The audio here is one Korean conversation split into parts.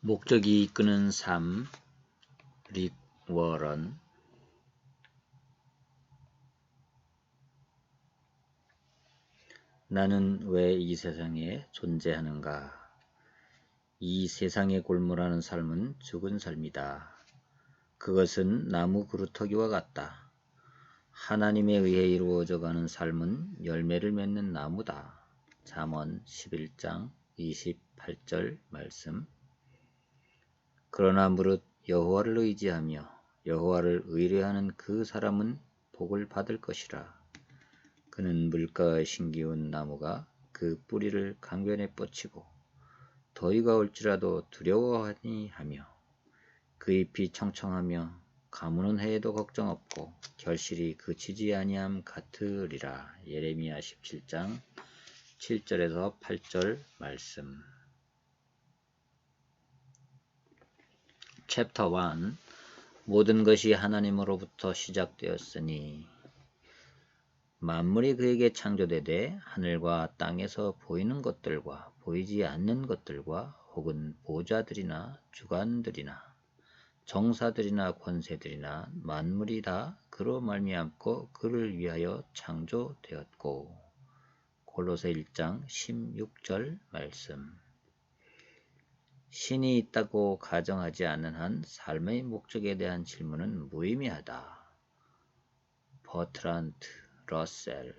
목적이 이끄는 삶, 릭 워런. 나는 왜 이 세상에 존재하는가? 이 세상에 골몰하는 삶은 죽은 삶이다. 그것은 나무 그루터기와 같다. 하나님에 의해 이루어져가는 삶은 열매를 맺는 나무다. 잠언 11장 28절 말씀. 그러나 무릇 여호와를 의지하며 여호와를 의뢰하는 그 사람은 복을 받을 것이라. 그는 물가에 심기운 나무가 그 뿌리를 강변에 뻗치고 더위가 올지라도 두려워하니 하며 그 잎이 청청하며 가무는 해에도 걱정 없고 결실이 그치지 아니함 같으리라. 예레미야 17장 7절에서 8절 말씀. 챕터 1. 모든 것이 하나님으로부터 시작되었으니 만물이 그에게 창조되되 하늘과 땅에서 보이는 것들과 보이지 않는 것들과 혹은 보좌들이나 주관들이나 정사들이나 권세들이나 만물이 다 그로 말미암고 그를 위하여 창조되었고. 골로새 1장 16절 말씀. 신이 있다고 가정하지 않는 한 삶의 목적에 대한 질문은 무의미하다. 버트란트 러셀,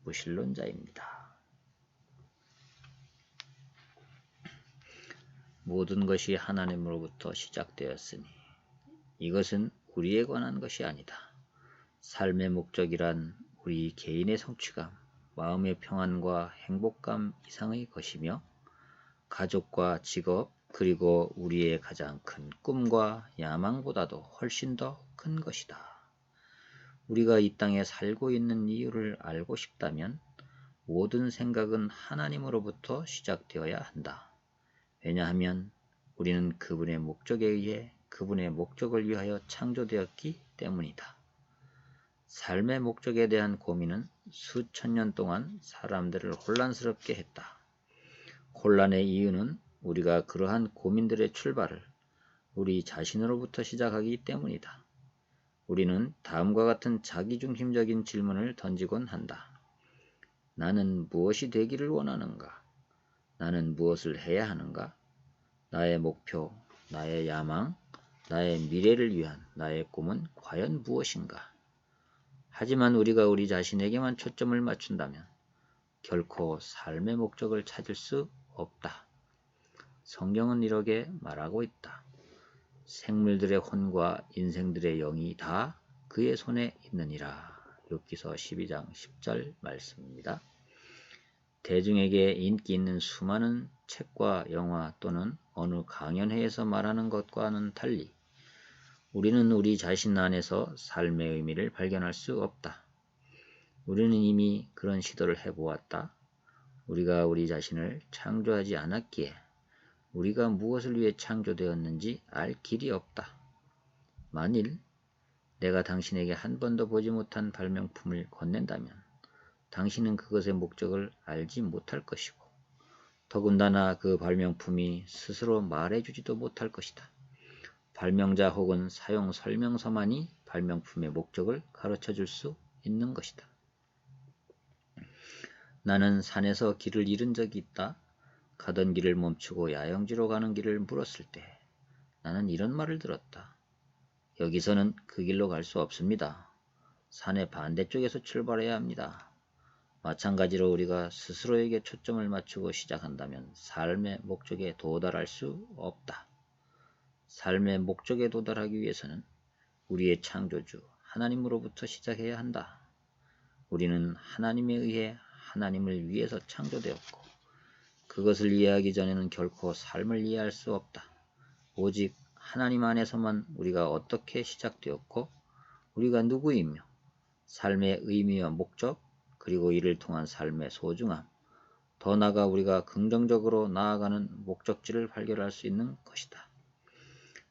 무신론자입니다. 모든 것이 하나님으로부터 시작되었으니 이것은 우리에 관한 것이 아니다. 삶의 목적이란 우리 개인의 성취감, 마음의 평안과 행복감 이상의 것이며 가족과 직업, 그리고 우리의 가장 큰 꿈과 야망보다도 훨씬 더 큰 것이다. 우리가 이 땅에 살고 있는 이유를 알고 싶다면 모든 생각은 하나님으로부터 시작되어야 한다. 왜냐하면 우리는 그분의 목적에 의해 그분의 목적을 위하여 창조되었기 때문이다. 삶의 목적에 대한 고민은 수천 년 동안 사람들을 혼란스럽게 했다. 혼란의 이유는 우리가 그러한 고민들의 출발을 우리 자신으로부터 시작하기 때문이다. 우리는 다음과 같은 자기중심적인 질문을 던지곤 한다. 나는 무엇이 되기를 원하는가? 나는 무엇을 해야 하는가? 나의 목표, 나의 야망, 나의 미래를 위한 나의 꿈은 과연 무엇인가? 하지만 우리가 우리 자신에게만 초점을 맞춘다면 결코 삶의 목적을 찾을 수 없다. 성경은 이렇게 말하고 있다. 생물들의 혼과 인생들의 영이 다 그의 손에 있느니라. 욥기서 12장 10절 말씀입니다. 대중에게 인기 있는 수많은 책과 영화 또는 어느 강연회에서 말하는 것과는 달리 우리는 우리 자신 안에서 삶의 의미를 발견할 수 없다. 우리는 이미 그런 시도를 해보았다. 우리가 우리 자신을 창조하지 않았기에 우리가 무엇을 위해 창조되었는지 알 길이 없다. 만일 내가 당신에게 한 번도 보지 못한 발명품을 건넨다면 당신은 그것의 목적을 알지 못할 것이고 더군다나 그 발명품이 스스로 말해주지도 못할 것이다. 발명자 혹은 사용 설명서만이 발명품의 목적을 가르쳐줄 수 있는 것이다. 나는 산에서 길을 잃은 적이 있다. 가던 길을 멈추고 야영지로 가는 길을 물었을 때 나는 이런 말을 들었다. 여기서는 그 길로 갈 수 없습니다. 산의 반대쪽에서 출발해야 합니다. 마찬가지로 우리가 스스로에게 초점을 맞추고 시작한다면 삶의 목적에 도달할 수 없다. 삶의 목적에 도달하기 위해서는 우리의 창조주 하나님으로부터 시작해야 한다. 우리는 하나님에 의해 하나님을 위해서 창조되었고 그것을 이해하기 전에는 결코 삶을 이해할 수 없다. 오직 하나님 안에서만 우리가 어떻게 시작되었고 우리가 누구이며 삶의 의미와 목적 그리고 이를 통한 삶의 소중함 더 나아가 우리가 긍정적으로 나아가는 목적지를 발견할 수 있는 것이다.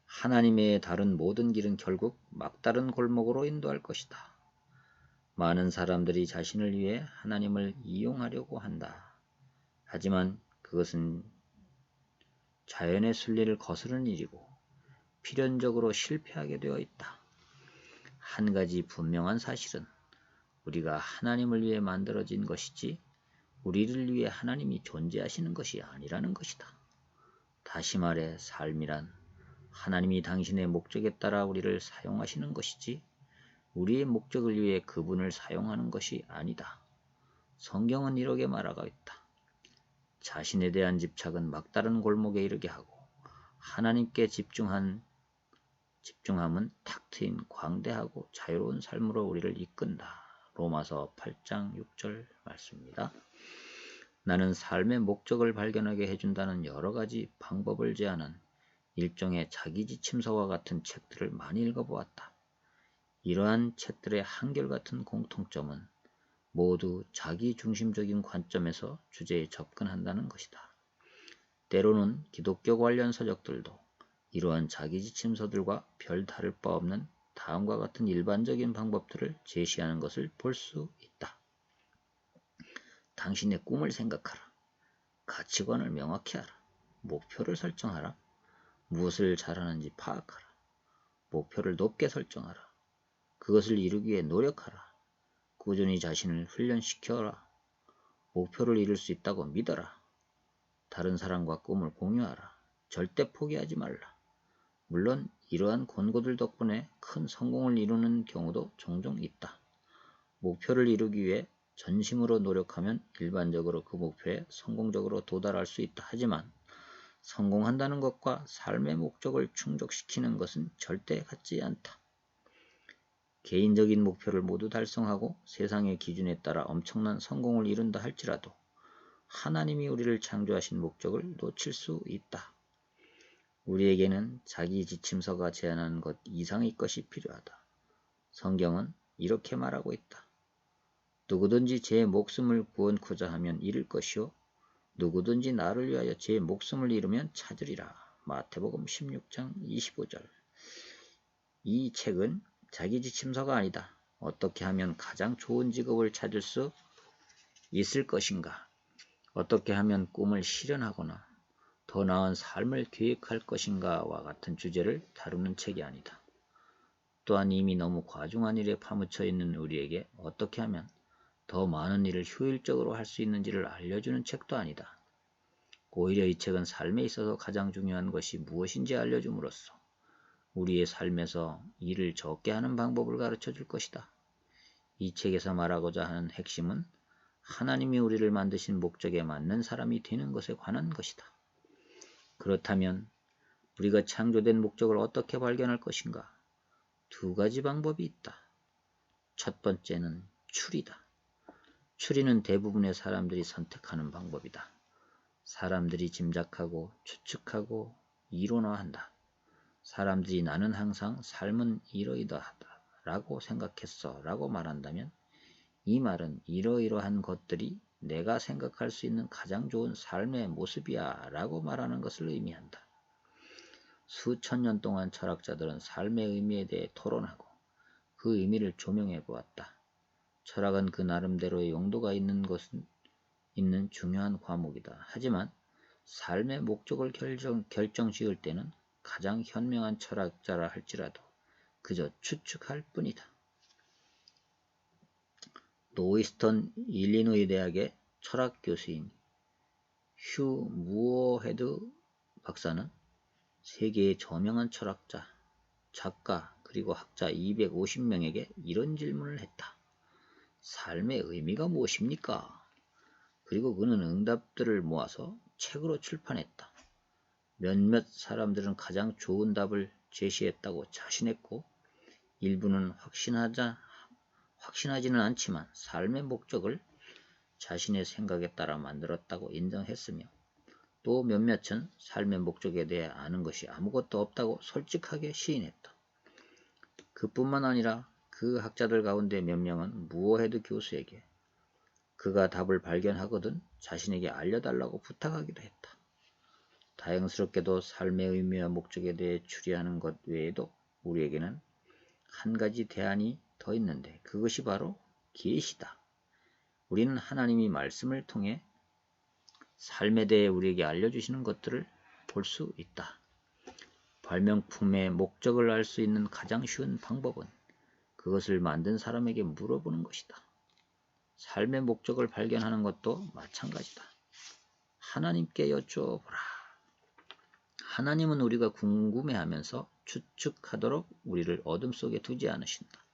하나님의 다른 모든 길은 결국 막다른 골목으로 인도할 것이다. 많은 사람들이 자신을 위해 하나님을 이용하려고 한다. 하지만 그것은 자연의 순리를 거스르는 일이고 필연적으로 실패하게 되어 있다. 한 가지 분명한 사실은 우리가 하나님을 위해 만들어진 것이지 우리를 위해 하나님이 존재하시는 것이 아니라는 것이다. 다시 말해 삶이란 하나님이 당신의 목적에 따라 우리를 사용하시는 것이지 우리의 목적을 위해 그분을 사용하는 것이 아니다. 성경은 이렇게 말하고 있다. 자신에 대한 집착은 막다른 골목에 이르게 하고 하나님께 집중함은 탁 트인 광대하고 자유로운 삶으로 우리를 이끈다. 로마서 8장 6절 말씀입니다. 나는 삶의 목적을 발견하게 해준다는 여러 가지 방법을 제안한 일종의 자기지침서와 같은 책들을 많이 읽어보았다. 이러한 책들의 한결같은 공통점은 모두 자기중심적인 관점에서 주제에 접근한다는 것이다. 때로는 기독교 관련 서적들도 이러한 자기지침서들과 별 다를 바 없는 다음과 같은 일반적인 방법들을 제시하는 것을 볼 수 있다. 당신의 꿈을 생각하라. 가치관을 명확히 하라. 목표를 설정하라. 무엇을 잘하는지 파악하라. 목표를 높게 설정하라. 그것을 이루기 위해 노력하라. 꾸준히 자신을 훈련시켜라. 목표를 이룰 수 있다고 믿어라. 다른 사람과 꿈을 공유하라. 절대 포기하지 말라. 물론 이러한 권고들 덕분에 큰 성공을 이루는 경우도 종종 있다. 목표를 이루기 위해 전심으로 노력하면 일반적으로 그 목표에 성공적으로 도달할 수 있다. 하지만 성공한다는 것과 삶의 목적을 충족시키는 것은 절대 같지 않다. 개인적인 목표를 모두 달성하고 세상의 기준에 따라 엄청난 성공을 이룬다 할지라도 하나님이 우리를 창조하신 목적을 놓칠 수 있다. 우리에게는 자기 지침서가 제안하는 것 이상의 것이 필요하다. 성경은 이렇게 말하고 있다. 누구든지 제 목숨을 구원코자 하면 잃을 것이요 누구든지 나를 위하여 제 목숨을 잃으면 찾으리라. 마태복음 16장 25절. 이 책은 자기 지침서가 아니다. 어떻게 하면 가장 좋은 직업을 찾을 수 있을 것인가? 어떻게 하면 꿈을 실현하거나 더 나은 삶을 계획할 것인가와 같은 주제를 다루는 책이 아니다. 또한 이미 너무 과중한 일에 파묻혀 있는 우리에게 어떻게 하면 더 많은 일을 효율적으로 할 수 있는지를 알려주는 책도 아니다. 오히려 이 책은 삶에 있어서 가장 중요한 것이 무엇인지 알려줌으로써 우리의 삶에서 일을 적게 하는 방법을 가르쳐 줄 것이다. 이 책에서 말하고자 하는 핵심은 하나님이 우리를 만드신 목적에 맞는 사람이 되는 것에 관한 것이다. 그렇다면 우리가 창조된 목적을 어떻게 발견할 것인가? 두 가지 방법이 있다. 첫 번째는 추리다. 추리는 대부분의 사람들이 선택하는 방법이다. 사람들이 짐작하고 추측하고 이론화한다. 사람들이 나는 항상 삶은 이러이러하다 라고 생각했어 라고 말한다면 이 말은 이러이러한 것들이 내가 생각할 수 있는 가장 좋은 삶의 모습이야 라고 말하는 것을 의미한다. 수천 년 동안 철학자들은 삶의 의미에 대해 토론하고 그 의미를 조명해 보았다. 철학은 그 나름대로의 용도가 있는 중요한 과목이다. 하지만 삶의 목적을 결정 지을 때는 가장 현명한 철학자라 할지라도 그저 추측할 뿐이다. 노이스턴 일리노이 대학의 철학 교수인 휴 무어헤드 박사는 세계의 저명한 철학자, 작가 그리고 학자 250명에게 이런 질문을 했다. 삶의 의미가 무엇입니까? 그리고 그는 응답들을 모아서 책으로 출판했다. 몇몇 사람들은 가장 좋은 답을 제시했다고 자신했고 일부는 확신하지는 않지만 삶의 목적을 자신의 생각에 따라 만들었다고 인정했으며 또 몇몇은 삶의 목적에 대해 아는 것이 아무것도 없다고 솔직하게 시인했다. 그뿐만 아니라 그 학자들 가운데 몇 명은 무어헤드 교수에게 그가 답을 발견하거든 자신에게 알려달라고 부탁하기도 했다. 다행스럽게도 삶의 의미와 목적에 대해 추리하는 것 외에도 우리에게는 한 가지 대안이 더 있는데 그것이 바로 계시다. 우리는 하나님이 말씀을 통해 삶에 대해 우리에게 알려주시는 것들을 볼 수 있다. 발명품의 목적을 알 수 있는 가장 쉬운 방법은 그것을 만든 사람에게 물어보는 것이다. 삶의 목적을 발견하는 것도 마찬가지다. 하나님께 여쭈어보라. 하나님은 우리가 궁금해하면서 추측하도록 우리를 어둠 속에 두지 않으신다.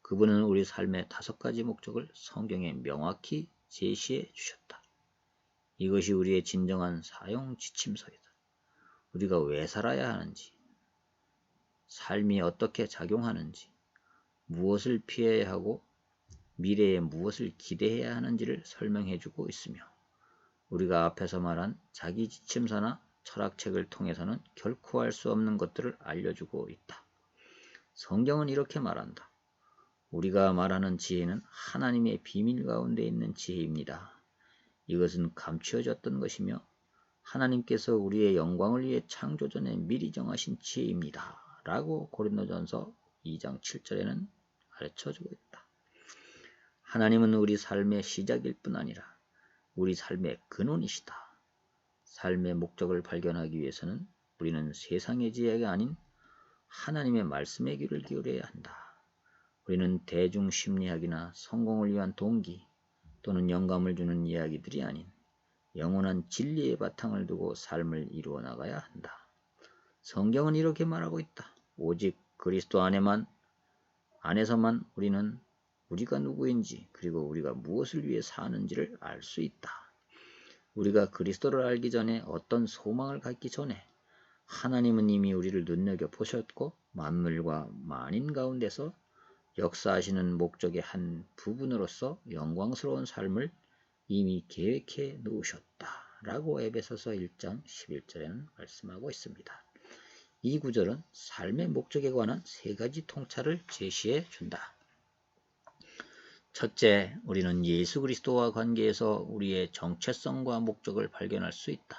그분은 우리 삶의 5가지 목적을 성경에 명확히 제시해 주셨다. 이것이 우리의 진정한 사용 지침서이다. 우리가 왜 살아야 하는지, 삶이 어떻게 작용하는지, 무엇을 피해야 하고 미래에 무엇을 기대해야 하는지를 설명해 주고 있으며 우리가 앞에서 말한 자기 지침서나 철학책을 통해서는 결코 알 수 없는 것들을 알려주고 있다. 성경은 이렇게 말한다. 우리가 말하는 지혜는 하나님의 비밀 가운데 있는 지혜입니다. 이것은 감추어졌던 것이며 하나님께서 우리의 영광을 위해 창조전에 미리 정하신 지혜입니다. 라고 고린도전서 2장 7절에는 가르쳐주고 있다. 하나님은 우리 삶의 시작일 뿐 아니라 우리 삶의 근원이시다. 삶의 목적을 발견하기 위해서는 우리는 세상의 지혜가 아닌 하나님의 말씀에 귀를 기울여야 한다. 우리는 대중심리학이나 성공을 위한 동기 또는 영감을 주는 이야기들이 아닌 영원한 진리의 바탕을 두고 삶을 이루어 나가야 한다. 성경은 이렇게 말하고 있다. 오직 그리스도 안에서만 우리는 우리가 누구인지 그리고 우리가 무엇을 위해 사는지를 알 수 있다. 우리가 그리스도를 알기 전에 어떤 소망을 갖기 전에 하나님은 이미 우리를 눈여겨보셨고 만물과 만인 가운데서 역사하시는 목적의 한 부분으로서 영광스러운 삶을 이미 계획해 놓으셨다. 라고 에베소서 1장 11절에는 말씀하고 있습니다. 이 구절은 삶의 목적에 관한 3가지 통찰을 제시해 준다. 첫째, 우리는 예수 그리스도와 관계에서 우리의 정체성과 목적을 발견할 수 있다.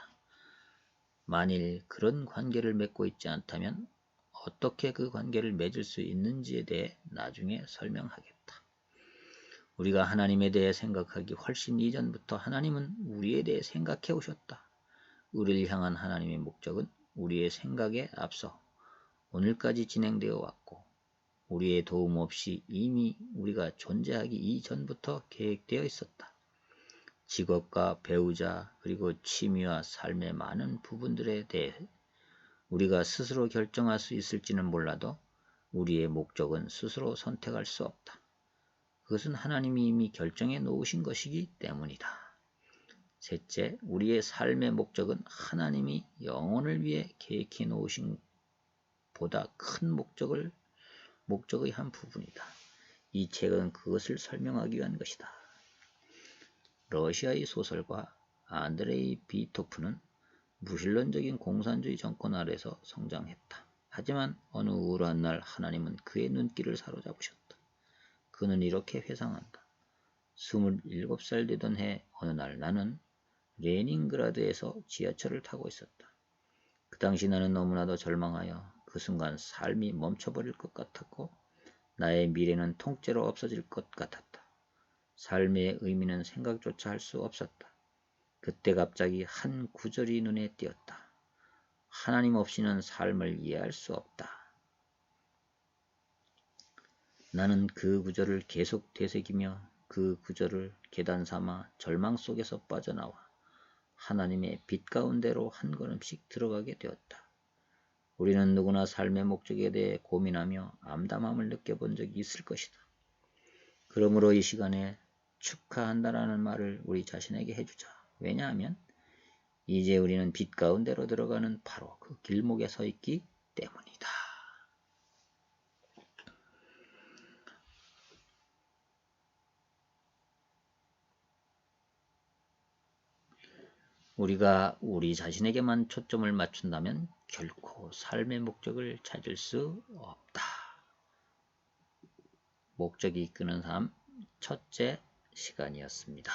만일 그런 관계를 맺고 있지 않다면 어떻게 그 관계를 맺을 수 있는지에 대해 나중에 설명하겠다. 우리가 하나님에 대해 생각하기 훨씬 이전부터 하나님은 우리에 대해 생각해 오셨다. 우리를 향한 하나님의 목적은 우리의 생각에 앞서 오늘까지 진행되어 왔고 우리의 도움 없이 이미 우리가 존재하기 이전부터 계획되어 있었다. 직업과 배우자 그리고 취미와 삶의 많은 부분들에 대해 우리가 스스로 결정할 수 있을지는 몰라도 우리의 목적은 스스로 선택할 수 없다. 그것은 하나님이 이미 결정해 놓으신 것이기 때문이다. 셋째, 우리의 삶의 목적은 하나님이 영혼을 위해 계획해 놓으신 보다 큰 목적의 한 부분이다. 이 책은 그것을 설명하기 위한 것이다. 러시아의 소설가 안드레이 비토프는 무신론적인 공산주의 정권 아래서 성장했다. 하지만 어느 우울한 날 하나님은 그의 눈길을 사로잡으셨다. 그는 이렇게 회상한다. 27살 되던 해 어느 날 나는 레닌그라드에서 지하철을 타고 있었다. 그 당시 나는 너무나도 절망하여 그 순간 삶이 멈춰버릴 것 같았고 나의 미래는 통째로 없어질 것 같았다. 삶의 의미는 생각조차 할 수 없었다. 그때 갑자기 한 구절이 눈에 띄었다. 하나님 없이는 삶을 이해할 수 없다. 나는 그 구절을 계속 되새기며 그 구절을 계단 삼아 절망 속에서 빠져나와 하나님의 빛 가운데로 한 걸음씩 들어가게 되었다. 우리는 누구나 삶의 목적에 대해 고민하며 암담함을 느껴본 적이 있을 것이다. 그러므로 이 시간에 축하한다라는 말을 우리 자신에게 해주자. 왜냐하면 이제 우리는 빛 가운데로 들어가는 바로 그 길목에 서 있기 때문이다. 우리가 우리 자신에게만 초점을 맞춘다면 결코 삶의 목적을 찾을 수 없다. 목적이 이끄는 삶 첫째 시간이었습니다.